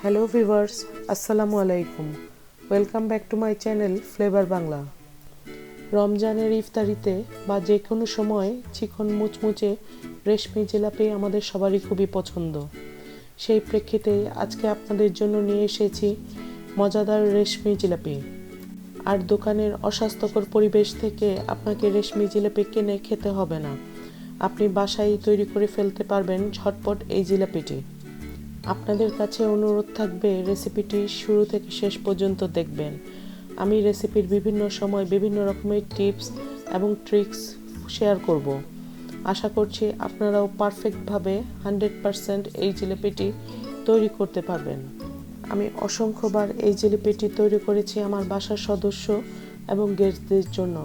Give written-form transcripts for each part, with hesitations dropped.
Hello viewers, আসসালামু আলাইকুম। Welcome back to my channel flavour Bangla. রমজানের ইফতারিতে বা যে কোনো সময় চিকন মুচমুচে রেশমি জিলাপি আমাদের সবারই খুবই পছন্দ। সেই প্রেক্ষিতে আজকে আপনাদের জন্য নিয়ে এসেছি মজাদার রেশমি জিলাপি। আর দোকানের অস্বাস্থ্যকর পরিবেশ থেকে আপনাকে রেশমি জিলাপি কিনে খেতে হবে না, আপনি বাসায় তৈরি করে ফেলতে পারবেন ঝটপট এই জিলাপিটি। আপনাদের কাছে অনুরোধ থাকবে রেসিপিটি শুরু থেকে শেষ পর্যন্ত দেখবেন। আমি রেসিপির বিভিন্ন সময় বিভিন্ন রকমের টিপস এবং ট্রিক্স শেয়ার করব। আশা করছি আপনারাও পারফেক্টভাবে 100% এই জিলিপিটি তৈরি করতে পারবেন। আমি অসংখ্যবার এই জিলিপিটি তৈরি করেছি আমার বাসার সদস্য এবং গেস্টদের জন্য।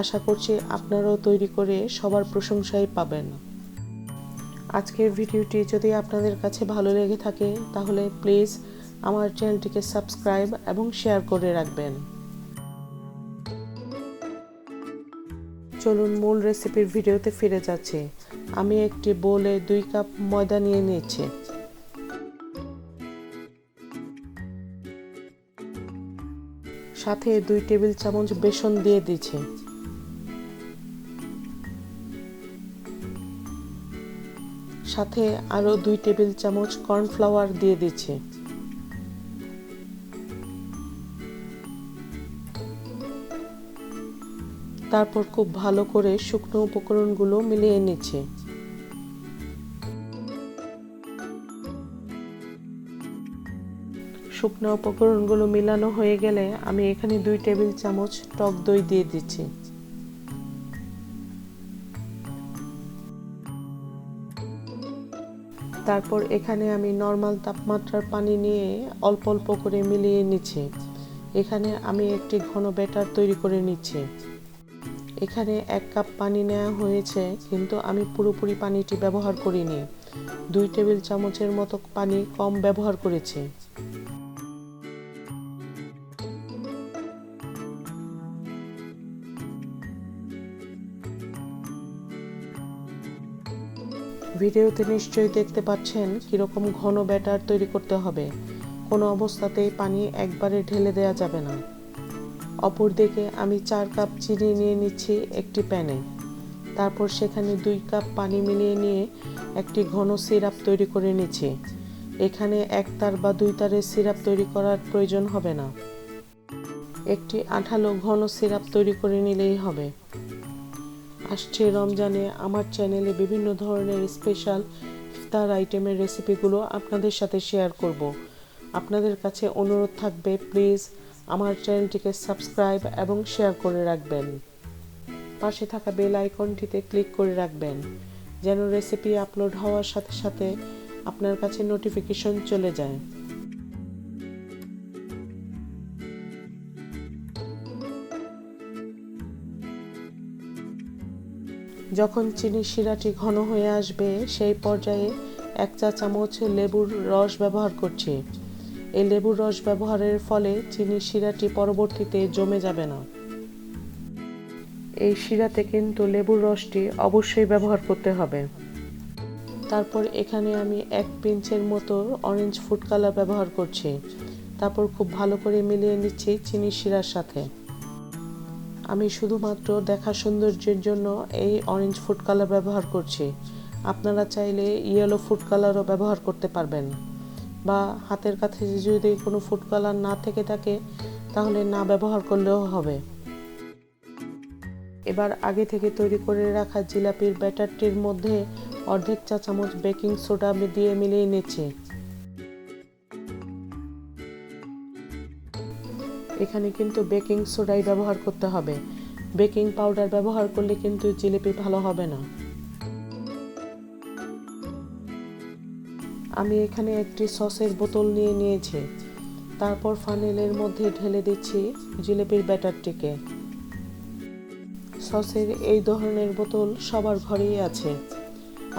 আশা করছি আপনারাও তৈরি করে সবার প্রশংসাই পাবেন। আজকের ভিডিওটি যদি আপনাদের কাছে ভালো লেগে থাকে তাহলে প্লিজ আমার চ্যানেলটিকে সাবস্ক্রাইব এবং শেয়ার করে রাখবেন। চলুন মূল রেসিপির ভিডিওতে ফিরে যাচ্ছি। আমি একটি বোলে 2 কাপ ময়দা নিয়ে নিয়েছি। সাথে 2 টেবিল চামচ বেসন দিয়ে দিচ্ছি। সাথে আরও 2 টেবিল চামচ কর্নফ্লাওয়ার দিয়ে দিচ্ছি। তারপর খুব ভালো করে শুকনো উপকরণগুলো মিলিয়ে নিচ্ছি। শুকনো উপকরণগুলো মিলানো হয়ে গেলে আমি এখানে 2 টেবিল চামচ টক দই দিয়ে দিচ্ছি। তারপর এখানে আমি নরমাল তাপমাত্রার পানি নিয়ে অল্প অল্প করে মিলিয়ে নিচ্ছি। এখানে আমি একটি ঘন ব্যাটার তৈরি করে নিচ্ছি। এখানে 1 কাপ পানি নেওয়া হয়েছে, কিন্তু আমি পুরোপুরি পানিটি ব্যবহার করিনি। 2 টেবিল চামচের মতো পানি কম ব্যবহার করেছি। ভিডিওতে নিশ্চয়ই দেখতে পাচ্ছেন কিরকম ঘন ব্যাটার তৈরি করতে হবে। কোনো অবস্থাতেই পানি একবারে ঢেলে দেওয়া যাবে না। অপরদিকে আমি 4 কাপ চিনি নিয়ে নিচ্ছি একটি প্যানে। তারপর সেখানে 2 কাপ পানি মিলিয়ে নিয়ে একটি ঘন সিরাপ তৈরি করে নিচ্ছি। এখানে 1 তার বা 2 তারের সিরাপ তৈরি করার প্রয়োজন হবে না, একটি আঠালো ঘন সিরাপ তৈরি করে নিলেই হবে। আসছে রমজানে আমার চ্যানেলে বিভিন্ন ধরনের স্পেশাল ইফতার আইটেমের রেসিপিগুলো আপনাদের সাথে শেয়ার করব। আপনাদের কাছে অনুরোধ থাকবে প্লিজ আমার চ্যানেলটিকে সাবস্ক্রাইব এবং শেয়ার করে রাখবেন। পাশে থাকা বেল আইকনটিতে ক্লিক করে রাখবেন যেন রেসিপি আপলোড হওয়ার সাথে সাথে আপনার কাছে নোটিফিকেশন চলে যায়। যখন চিনির শিরাটি ঘন হয়ে আসবে সেই পর্যায়ে 1 চা চামচ লেবুর রস ব্যবহার করছি। এই লেবুর রস ব্যবহারের ফলে চিনির শিরাটি পরবর্তীতে জমে যাবে না। এই শিরাতে কিন্তু লেবুর রসটি অবশ্যই ব্যবহার করতে হবে। তারপর এখানে আমি 1 পিঞ্চের মতো অরেঞ্জ ফুড কালার ব্যবহার করছি। তারপর খুব ভালো করে মিলিয়ে নিচ্ছি চিনির শিরার সাথে। আমি শুধুমাত্র দেখা সৌন্দর্যের জন্য এই অরেঞ্জ ফুড কালার ব্যবহার করছি। আপনারা চাইলে ইয়েলো ফুড কালারও ব্যবহার করতে পারবেন, বা হাতের কাছে যদি কোনো ফুড কালার না থেকে থাকে তাহলে না ব্যবহার করলেও হবে। এবার আগে থেকে তৈরি করে রাখা জিলাপির ব্যাটারটির মধ্যে অর্ধেক চা চামচ বেকিং সোডা দিয়ে মিলিয়ে নিচ্ছি। এখানে কিন্তু বেকিং সোডাই ব্যবহার করতে হবে, বেকিং পাউডার ব্যবহার করলে কিন্তু জিলিপি ভালো হবে না। আমি এখানে একটি সসের বোতল নিয়ে নিয়েছি। তারপর ফানেলের মধ্যে ঢেলে দিচ্ছি জিলিপির ব্যাটারটিকে। সসের এই ধরনের বোতল সবার ঘরেই আছে।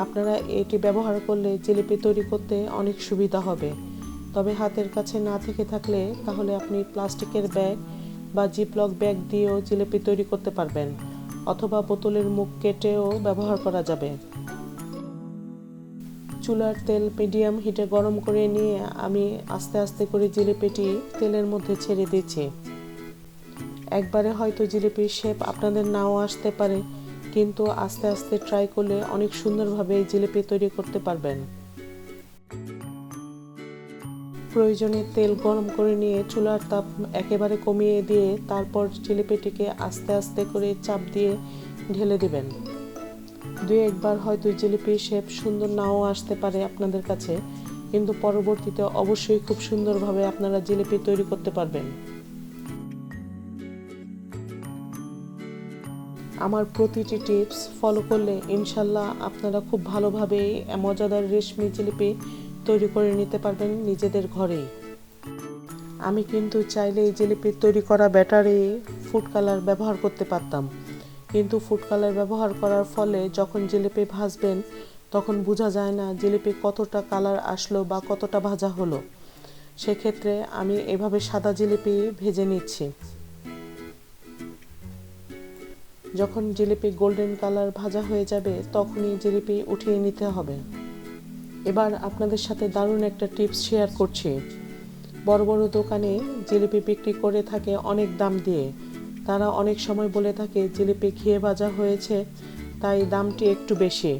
আপনারা এটি ব্যবহার করলে জিলিপি তৈরি করতে অনেক সুবিধা হবে। তবে হাতের কাছে না থেকে থাকলে তাহলে আপনি প্লাস্টিকের ব্যাগ বা জিপলক ব্যাগ দিয়েও জিলিপি তৈরি করতে পারবেন, অথবা বোতলের মুখ কেটেও ব্যবহার করা যাবে। চুলার তেল মিডিয়াম হিটে গরম করে নিয়ে আমি আস্তে আস্তে করে জিলিপিটি তেলের মধ্যে ছেড়ে দিচ্ছি। একবারে হয়তো জিলিপির শেপ আপনাদের নাও আসতে পারে, কিন্তু আস্তে আস্তে ট্রাই করলে অনেক সুন্দরভাবে এই জিলিপি তৈরি করতে পারবেন। প্রয়োজনে তেল গরম করে নিয়ে চুলার তাপ একেবারে কমিয়ে দিয়ে তারপর জিলিপিটিকে আস্তে আস্তে করে চাপ দিয়ে ঢেলে দিবেন। দুই একবার হয়তো জিলিপির শেপ সুন্দর নাও আসতে পারে আপনাদের কাছে, কিন্তু পরবর্তীতে অবশ্যই খুব সুন্দরভাবে আপনারা জিলিপি তৈরি করতে পারবেন। আমার প্রতিটি টিপস ফলো করলে ইনশাল্লাহ আপনারা খুব ভালোভাবে মজাদার রেশমি জিলিপি তৈরি করে নিতে পারবেন নিজেদের ঘরেই। আমি কিন্তু চাইলে এই জিলিপি তৈরি করা ব্যাটারে ফুড কালার ব্যবহার করতে পারতাম, কিন্তু ফুড কালার ব্যবহার করার ফলে যখন জিলিপি ভাজবেন তখন বোঝা যায় না জিলিপি কতটা কালার আসলো বা কতটা ভাজা হলো। সেক্ষেত্রে আমি এভাবে সাদা জিলিপি ভেজে নিচ্ছি। যখন জিলিপি গোল্ডেন কালার ভাজা হয়ে যাবে তখনই জিলিপি উঠিয়ে নিতে হবে। এবার আপনাদের সাথে দারুণ একটা টিপস শেয়ার করছি। বড় বড় দোকানে জিলিপি বিক্রি করে থাকে অনেক দাম দিয়ে। তারা অনেক সময় বলে থাকে জিলিপি ঘিয়ে ভাজা হয়েছে তাই দামটি একটু বেশি,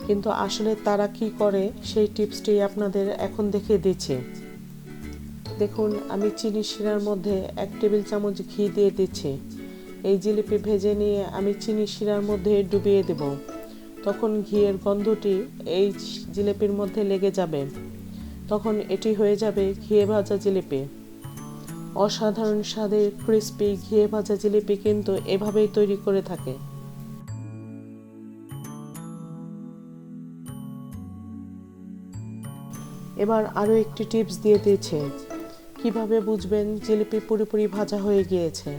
কিন্তু আসলে তারা কি করে সেই টিপসটি আপনাদের এখন দেখিয়ে দিচ্ছি। দেখুন, আমি চিনি শিরার মধ্যে 1 টেবিল চামচ ঘি দিয়ে দিচ্ছি। এই জিলিপি ভেজে নিয়ে আমি চিনি শিরার মধ্যে ডুবিয়ে দেব। তখন ঘিয়ের গন্ধটি এই জিলিপির মধ্যে লেগে যাবে। তখন এটি হয়ে যাবে ঘিয়ে ভাজা জিলিপি। অসাধারণ স্বাদের ক্রিস্পি ঘিয়ে ভাজা জিলিপি কিন্তু এভাবেই তৈরি করে থাকে। এবার আরও একটি টিপস দিয়ে দিয়েছে। কিভাবে বুঝবেন জিলিপি পুরোপুরি ভাজা হয়ে গিয়েছে?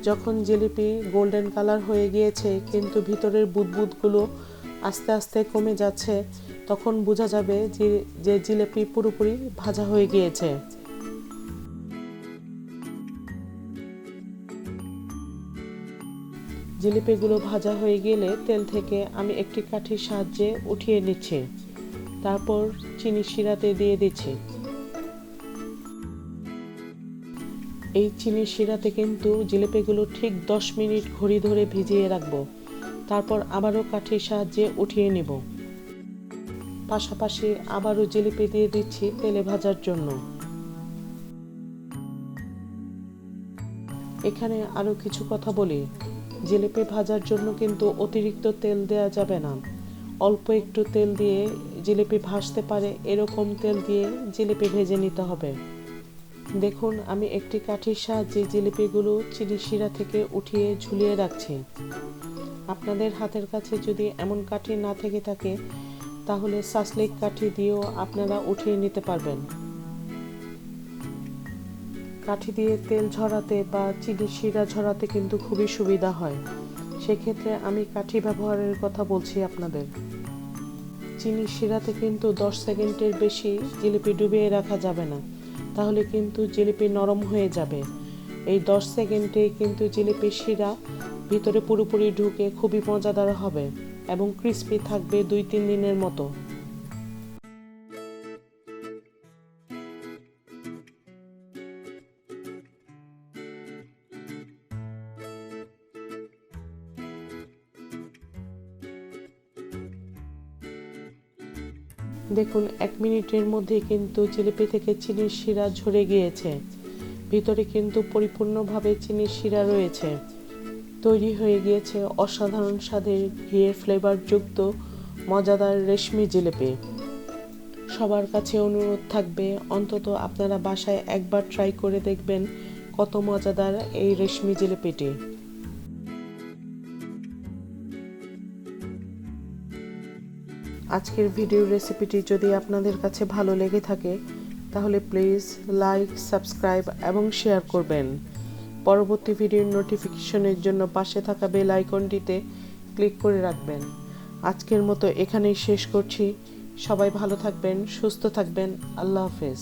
যখন জিলিপি গোল্ডেন কালার হয়ে গিয়েছে কিন্তু ভিতরের বুদবুদগুলো আস্তে আস্তে কমে যাচ্ছে, তখন বোঝা যাবে যে জিলিপি পুরোপুরি ভাজা হয়ে গিয়েছে। জিলিপিগুলো ভাজা হয়ে গেলে তেল থেকে আমি একটি কাঠির সাহায্যে উঠিয়ে নিচ্ছি। তারপর চিনি শিরাতে দিয়ে দিচ্ছি। এই চিনি শিরাতে কিন্তু জিলিপিগুলো ঠিক 10 মিনিট ঘড়ি ধরে ভিজিয়ে রাখবো। তারপর আবারও কাঠির সাহায্যে উঠিয়ে নিব। পাশাপাশি আবারও জিলিপি দিয়ে দিচ্ছি তেলে ভাজার জন্য। এখানে আরও কিছু কথা বলি। জিলিপি ভাজার জন্য কিন্তু অতিরিক্ত তেল দেওয়া যাবে না। অল্প একটু তেল দিয়ে জিলিপি ভাজতে পারে এরকম তেল দিয়ে জিলিপি ভেজে নিতে হবে। দেখুন, আমি একটি কাঠির সাহায্যে জিলিপিগুলো চিনি শিরা থেকে উঠিয়ে ঝুলিয়ে রাখছি। আপনাদের হাতের কাছে যদি এমন কাঠি না থেকে থাকে তাহলে সাসলিক কাঠি দিয়েও আপনারা উঠিয়ে নিতে পারবেন। কাঠি দিয়ে তেল ঝরাতে বা চিনি শিরা ঝরাতে কিন্তু খুবই সুবিধা হয়। সেক্ষেত্রে আমি কাঠি ব্যবহারের কথা বলছি আপনাদের। চিনি শিরাতে কিন্তু 10 সেকেন্ডের বেশি জিলিপি ডুবিয়ে রাখা যাবে না, তাহলে কিন্তু জিলিপি নরম হয়ে যাবে। এই 10 সেকেন্ডেই কিন্তু জিলিপির শিরা ভিতরে পুরোপুরি ঢুকে খুবই মজাদার হবে এবং ক্রিস্পি থাকবে 2-3 দিনের মতো। দেখুন, 1 মিনিটের মধ্যে কিন্তু জিলিপি থেকে চিনির শিরা ঝরে গিয়েছে। ভিতরে কিন্তু পরিপূর্ণভাবে চিনির শিরা রয়েছে। তৈরি হয়ে গিয়েছে অসাধারণ স্বাদের ঘিয়ের ফ্লেভারযুক্ত মজাদার রেশমি জিলিপি। সবার কাছে অনুরোধ থাকবে অন্তত আপনারা বাসায় একবার ট্রাই করে দেখবেন কত মজাদার এই রেশমি জিলিপিটি। আজকের ভিডিও রেসিপিটি যদি আপনাদের কাছে ভালো লেগে থাকে তাহলে প্লিজ লাইক, সাবস্ক্রাইব এবং শেয়ার করবেন। পরবর্তী ভিডিওর নোটিফিকেশনের জন্য পাশে থাকা বেল আইকনটিতে ক্লিক করে রাখবেন। আজকের মতো এখানেই শেষ করছি। সবাই ভালো থাকবেন, সুস্থ থাকবেন। আল্লাহ হাফেজ।